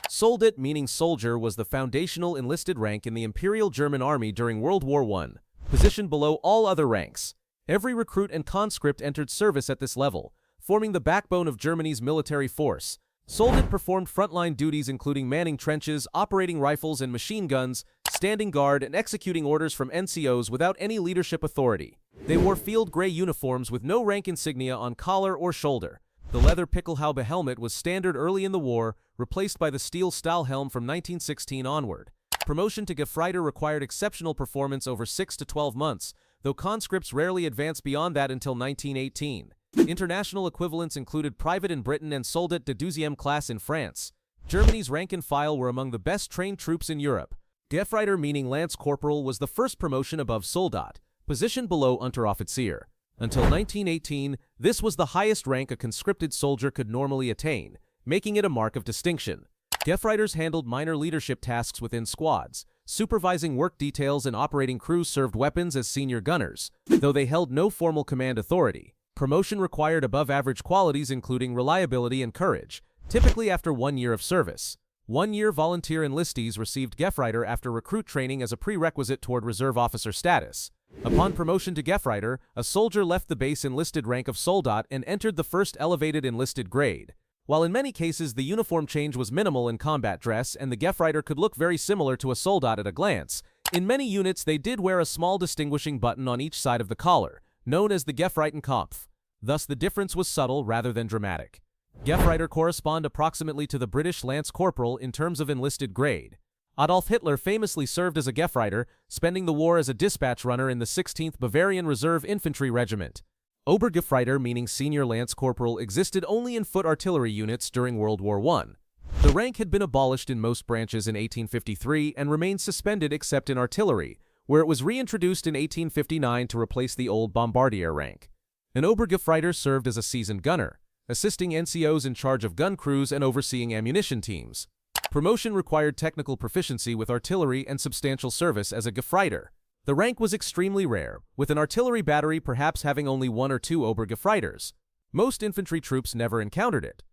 Soldat, meaning soldier, was the foundational enlisted rank in the Imperial German Army during World War I, positioned below all other ranks. Every recruit and conscript entered service at this level, forming the backbone of Germany's military force. Soldat performed frontline duties including manning trenches, operating rifles and machine guns, standing guard, and executing orders from NCOs without any leadership authority. They wore field gray uniforms with no rank insignia on collar or shoulder. The leather Pickelhaube helmet was standard early in the war, replaced by the steel Stahlhelm from 1916 onward. Promotion to Gefreiter required exceptional performance over 6 to 12 months, though conscripts rarely advanced beyond that until 1918. International equivalents included private in Britain and Soldat de Deuxième class in France. Germany's rank and file were among the best trained troops in Europe. Gefreiter, meaning lance corporal, was the first promotion above Soldat, positioned below Unteroffiziere. Until 1918, this was the highest rank a conscripted soldier could normally attain, making it a mark of distinction. Gefreiters handled minor leadership tasks within squads. Supervising work details and operating crews served weapons as senior gunners, though they held no formal command authority. Promotion required above-average qualities including reliability and courage, typically after 1 year of service. 1-year volunteer enlistees received Gefreiter after recruit training as a prerequisite toward reserve officer status. Upon promotion to Gefreiter, a soldier left the base enlisted rank of Soldat and entered the first elevated enlisted grade. While in many cases the uniform change was minimal in combat dress and the Gefreiter could look very similar to a Soldat at a glance, in many units they did wear a small distinguishing button on each side of the collar, known as the Gefreitenkopf. Thus the difference was subtle rather than dramatic. Gefreiter correspond approximately to the British Lance Corporal in terms of enlisted grade. Adolf Hitler famously served as a Gefreiter, spending the war as a dispatch runner in the 16th Bavarian Reserve Infantry Regiment. Obergefreiter, meaning senior lance corporal, existed only in foot artillery units during World War I. The rank had been abolished in most branches in 1853 and remained suspended except in artillery, where it was reintroduced in 1859 to replace the old bombardier rank. An Obergefreiter served as a seasoned gunner, assisting NCOs in charge of gun crews and overseeing ammunition teams. Promotion required technical proficiency with artillery and substantial service as a Gefreiter. The rank was extremely rare, with an artillery battery perhaps having only 1 or 2 Obergefreiters. Most infantry troops never encountered it.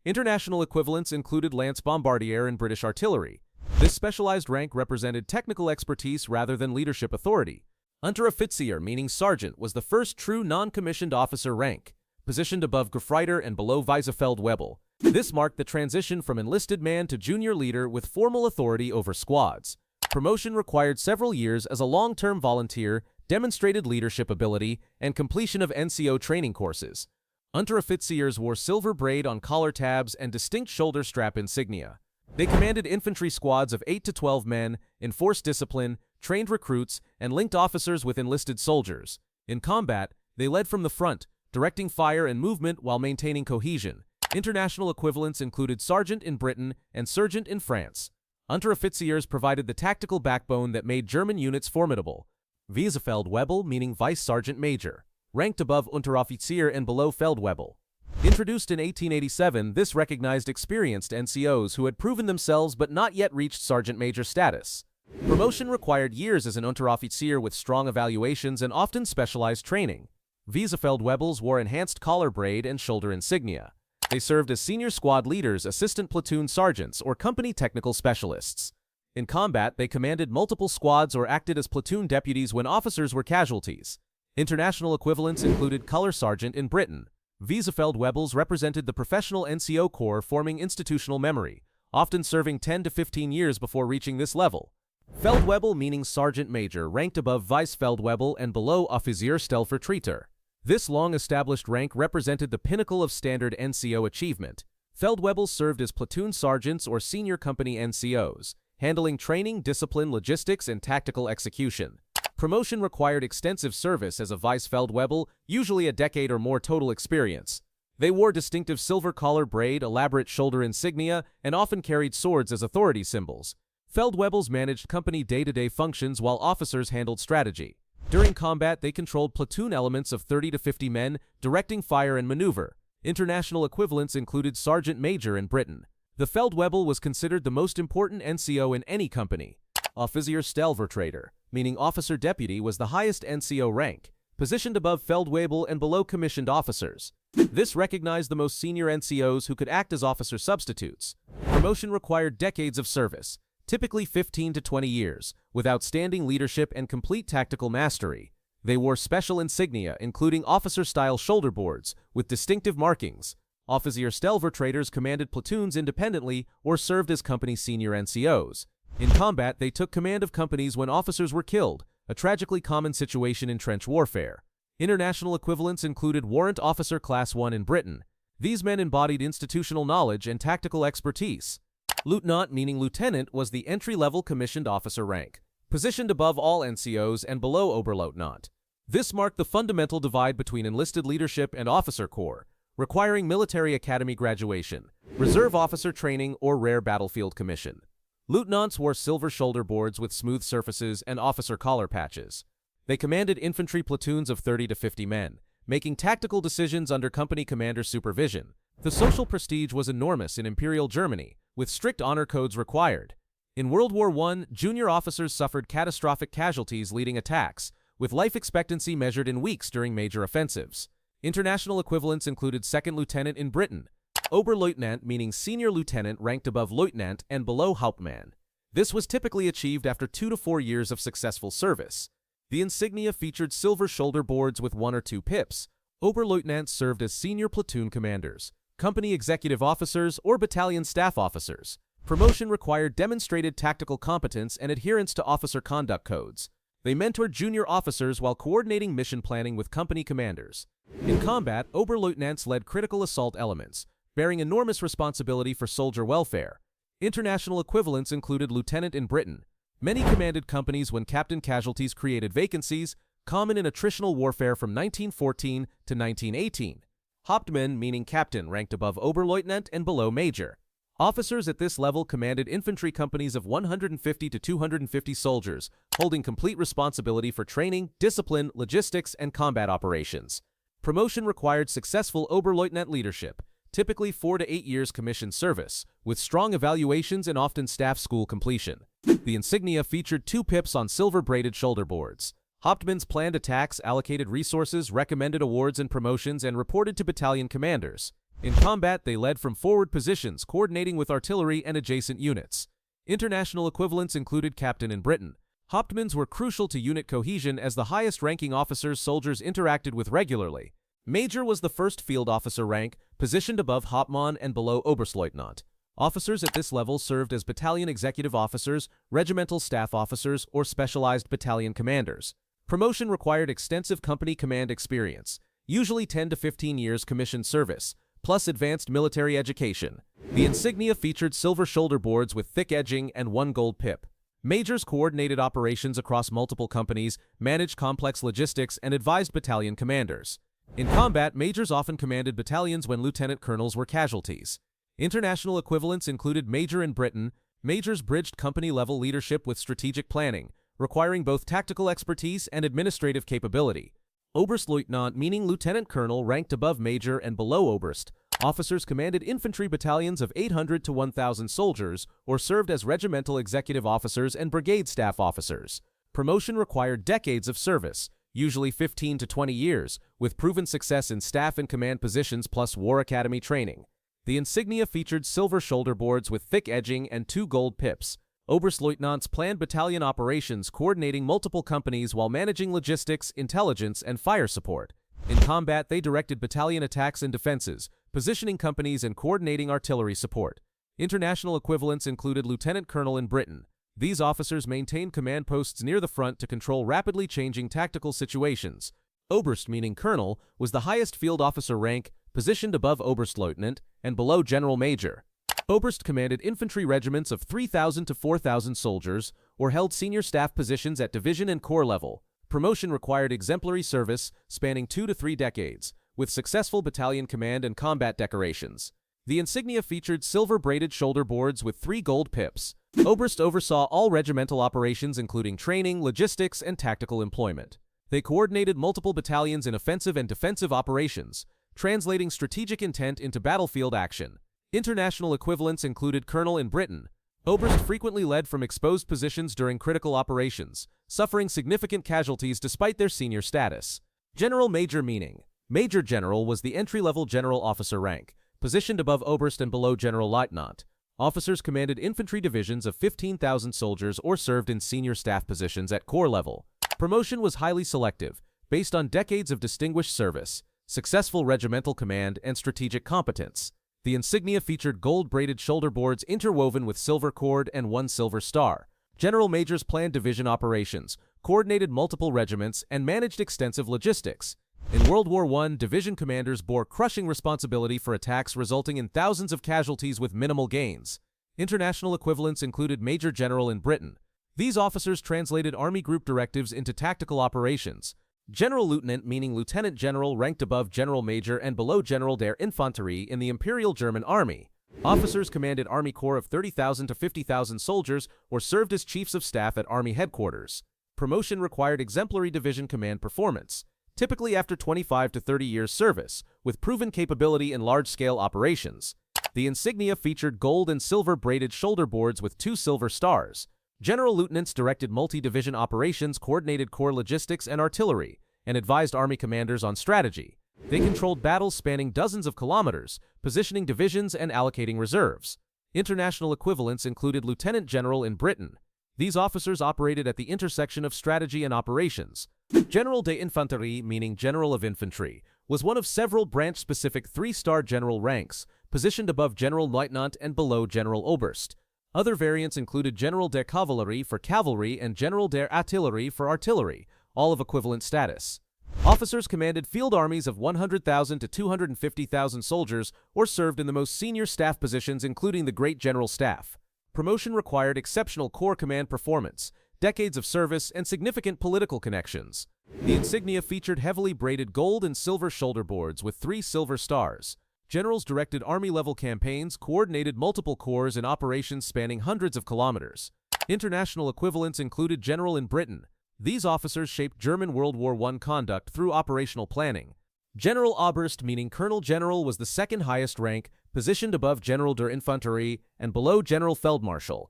International equivalents included Lance Bombardier and British artillery. This specialized rank represented technical expertise rather than leadership authority. Unteroffiziere, meaning sergeant, was the first true non-commissioned officer rank, positioned above Gefreiter and below Feldwebel. This marked the transition from enlisted man to junior leader with formal authority over squads. Promotion required several years as a long-term volunteer, demonstrated leadership ability, and completion of NCO training courses. Unteroffiziers wore silver braid on collar tabs and distinct shoulder strap insignia. They commanded infantry squads of 8 to 12 men, enforced discipline, trained recruits, and linked officers with enlisted soldiers. In combat, they led from the front, directing fire and movement while maintaining cohesion. International equivalents included sergeant in Britain and sergeant in France. Unteroffiziers provided the tactical backbone that made German units formidable. Feldwebel, meaning vice sergeant major, ranked above Unteroffizier and below Feldwebel. Introduced in 1887, this recognized experienced NCOs who had proven themselves but not yet reached sergeant major status. Promotion required years as an Unteroffizier with strong evaluations and often specialized training. Feldwebels wore enhanced collar braid and shoulder insignia. They served as senior squad leaders, assistant platoon sergeants, or company technical specialists. In combat, they commanded multiple squads or acted as platoon deputies when officers were casualties. International equivalents included color sergeant in Britain. Feldwebels represented the professional NCO corps forming institutional memory, often serving 10 to 15 years before reaching this level. Feldwebel, meaning sergeant major, ranked above Feldwebel and below Offizierstellvertreter. This long-established rank represented the pinnacle of standard NCO achievement. Feldwebels served as platoon sergeants or senior company NCOs, handling training, discipline, logistics, and tactical execution. Promotion required extensive service as a Feldwebel, usually a decade or more total experience. They wore distinctive silver collar braid, elaborate shoulder insignia, and often carried swords as authority symbols. Feldwebels managed company day-to-day functions while officers handled strategy. During combat, they controlled platoon elements of 30 to 50 men, directing fire and maneuver. International equivalents included sergeant major in Britain. The Feldwebel was considered the most important NCO in any company. Offizierstellvertreter, meaning officer deputy, was the highest NCO rank, positioned above Feldwebel and below commissioned officers. This recognized the most senior NCOs who could act as officer substitutes. Promotion required decades of service, typically 15 to 20 years, with outstanding leadership and complete tactical mastery. They wore special insignia, including officer-style shoulder boards with distinctive markings. Offizier-style traders commanded platoons independently or served as company senior NCOs. In combat, they took command of companies when officers were killed, a tragically common situation in trench warfare. International equivalents included Warrant Officer Class 1 in Britain. These men embodied institutional knowledge and tactical expertise. Lieutenant, meaning lieutenant, was the entry-level commissioned officer rank, positioned above all NCOs and below Oberleutnant. This marked the fundamental divide between enlisted leadership and officer corps, requiring military academy graduation, reserve officer training, or rare battlefield commission. Lieutenants wore silver shoulder boards with smooth surfaces and officer collar patches. They commanded infantry platoons of 30 to 50 men, making tactical decisions under company commander supervision. The social prestige was enormous in Imperial Germany, with strict honor codes required. In World War I, junior officers suffered catastrophic casualties leading attacks, with life expectancy measured in weeks during major offensives. International equivalents included second lieutenant in Britain, Oberleutnant meaning senior lieutenant ranked above lieutenant and below Hauptmann. This was typically achieved after 2 to 4 years of successful service. The insignia featured silver shoulder boards with 1 or 2 pips. Oberleutnants served as senior platoon commanders, company executive officers, or battalion staff officers. Promotion required demonstrated tactical competence and adherence to officer conduct codes. They mentored junior officers while coordinating mission planning with company commanders. In combat, Oberleutnants led critical assault elements, bearing enormous responsibility for soldier welfare. International equivalents included lieutenant in Britain. Many commanded companies when captain casualties created vacancies, common in attritional warfare from 1914 to 1918. Hauptmann meaning captain ranked above Oberleutnant and below major. Officers at this level commanded infantry companies of 150 to 250 soldiers, holding complete responsibility for training, discipline, logistics, and combat operations. Promotion required successful Oberleutnant leadership, typically 4 to 8 years commissioned service, with strong evaluations and often staff school completion. The insignia featured 2 pips on silver-braided shoulder boards. Hauptmann's planned attacks allocated resources, recommended awards and promotions, and reported to battalion commanders. In combat, they led from forward positions, coordinating with artillery and adjacent units. International equivalents included captain in Britain. Hauptmanns were crucial to unit cohesion as the highest-ranking officers soldiers interacted with regularly. Major was the first field officer rank, positioned above Hauptmann and below Oberstleutnant. Officers at this level served as battalion executive officers, regimental staff officers, or specialized battalion commanders. Promotion required extensive company command experience, usually 10 to 15 years commissioned service, plus advanced military education. The insignia featured silver shoulder boards with thick edging and 1 gold pip. Majors coordinated operations across multiple companies, managed complex logistics, and advised battalion commanders. In combat, majors often commanded battalions when lieutenant colonels were casualties. International equivalents included major in Britain. Majors bridged company-level leadership with strategic planning, requiring both tactical expertise and administrative capability. Oberstleutnant meaning lieutenant colonel ranked above major and below Oberst. Officers commanded infantry battalions of 800 to 1,000 soldiers or served as regimental executive officers and brigade staff officers. Promotion required decades of service, usually 15 to 20 years, with proven success in staff and command positions plus war academy training. The insignia featured silver shoulder boards with thick edging and 2 gold pips. Oberstleutnants planned battalion operations, coordinating multiple companies while managing logistics, intelligence, and fire support. In combat, they directed battalion attacks and defenses, positioning companies and coordinating artillery support. International equivalents included lieutenant colonel in Britain. These officers maintained command posts near the front to control rapidly changing tactical situations. Oberst, meaning colonel, was the highest field officer rank, positioned above Oberstleutnant and below general major. Oberst commanded infantry regiments of 3,000 to 4,000 soldiers or held senior staff positions at division and corps level. Promotion required exemplary service spanning 2 to 3 decades, with successful battalion command and combat decorations. The insignia featured silver-braided shoulder boards with 3 gold pips. Oberst oversaw all regimental operations including training, logistics, and tactical employment. They coordinated multiple battalions in offensive and defensive operations, translating strategic intent into battlefield action. International equivalents included colonel in Britain. Oberst frequently led from exposed positions during critical operations, suffering significant casualties despite their senior status. General major meaning Major General was the entry-level general officer rank, positioned above Oberst and below General Leutnant. Officers commanded infantry divisions of 15,000 soldiers or served in senior staff positions at corps level. Promotion was highly selective, based on decades of distinguished service, successful regimental command, and strategic competence. The insignia featured gold-braided shoulder boards interwoven with silver cord and one silver star. General majors planned division operations, coordinated multiple regiments, and managed extensive logistics. In World War I, division commanders bore crushing responsibility for attacks resulting in thousands of casualties with minimal gains. International equivalents included Major General in Britain. These officers translated Army group directives into tactical operations. General Lieutenant, meaning Lieutenant General, ranked above General Major and below General der Infanterie in the Imperial German Army. Officers commanded Army Corps of 30,000 to 50,000 soldiers or served as chiefs of staff at Army headquarters. Promotion required exemplary division command performance, typically after 25 to 30 years service, with proven capability in large-scale operations. The insignia featured gold and silver braided shoulder boards with 2 silver stars. General lieutenants directed multi-division operations, coordinated corps logistics and artillery, and advised Army commanders on strategy. They controlled battles spanning dozens of kilometers, positioning divisions and allocating reserves. International equivalents included Lieutenant General in Britain. These officers operated at the intersection of strategy and operations. General der Infanterie, meaning General of Infantry, was one of several branch-specific 3-star general ranks, positioned above General Leutnant and below Generaloberst. Other variants included General der Kavallerie for cavalry and General der Artillerie for artillery, all of equivalent status. Officers commanded field armies of 100,000 to 250,000 soldiers or served in the most senior staff positions, including the Great General Staff. Promotion required exceptional corps command performance, decades of service, and significant political connections. The insignia featured heavily braided gold and silver shoulder boards with 3 silver stars. Generals directed army-level campaigns, coordinated multiple corps in operations spanning hundreds of kilometers. International equivalents included General in Britain. These officers shaped German World War I conduct through operational planning. Generaloberst, meaning Colonel General, was the second highest rank, positioned above General der Infanterie and below General Feldmarschall.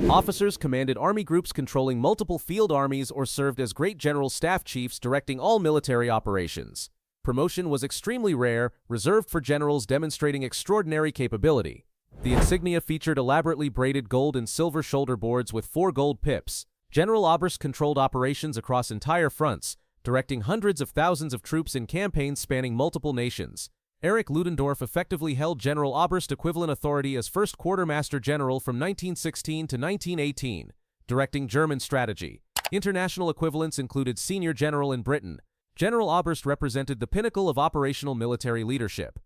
Officers commanded army groups controlling multiple field armies or served as Great General Staff Chiefs directing all military operations. Promotion was extremely rare, reserved for generals demonstrating extraordinary capability. The insignia featured elaborately braided gold and silver shoulder boards with 4 gold pips. Generaloberst controlled operations across entire fronts, directing hundreds of thousands of troops in campaigns spanning multiple nations. Erich Ludendorff effectively held Generaloberst equivalent authority as first quartermaster general from 1916 to 1918, directing German strategy. International equivalents included Senior General in Britain. Generaloberst represented the pinnacle of operational military leadership.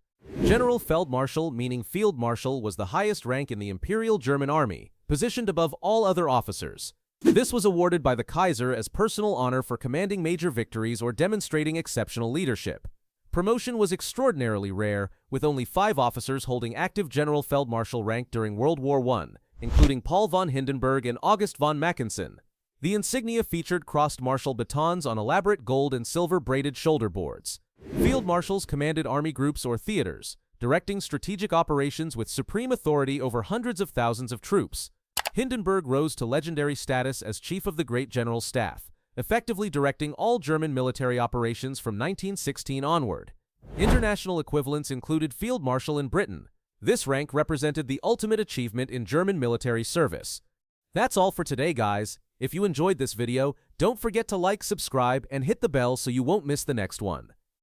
General Feldmarschall, meaning Field Marshal, was the highest rank in the Imperial German Army, positioned above all other officers. This was awarded by the Kaiser as personal honor for commanding major victories or demonstrating exceptional leadership. Promotion was extraordinarily rare, with only 5 officers holding active General Feldmarschall rank during World War I, including Paul von Hindenburg and August von Mackensen. The insignia featured crossed marshal batons on elaborate gold and silver braided shoulder boards. Field marshals commanded army groups or theaters, directing strategic operations with supreme authority over hundreds of thousands of troops. Hindenburg rose to legendary status as Chief of the Great General Staff, effectively directing all German military operations from 1916 onward. International equivalents included Field Marshal in Britain. This rank represented the ultimate achievement in German military service. That's all for today, guys. If you enjoyed this video, don't forget to like, subscribe, and hit the bell so you won't miss the next one.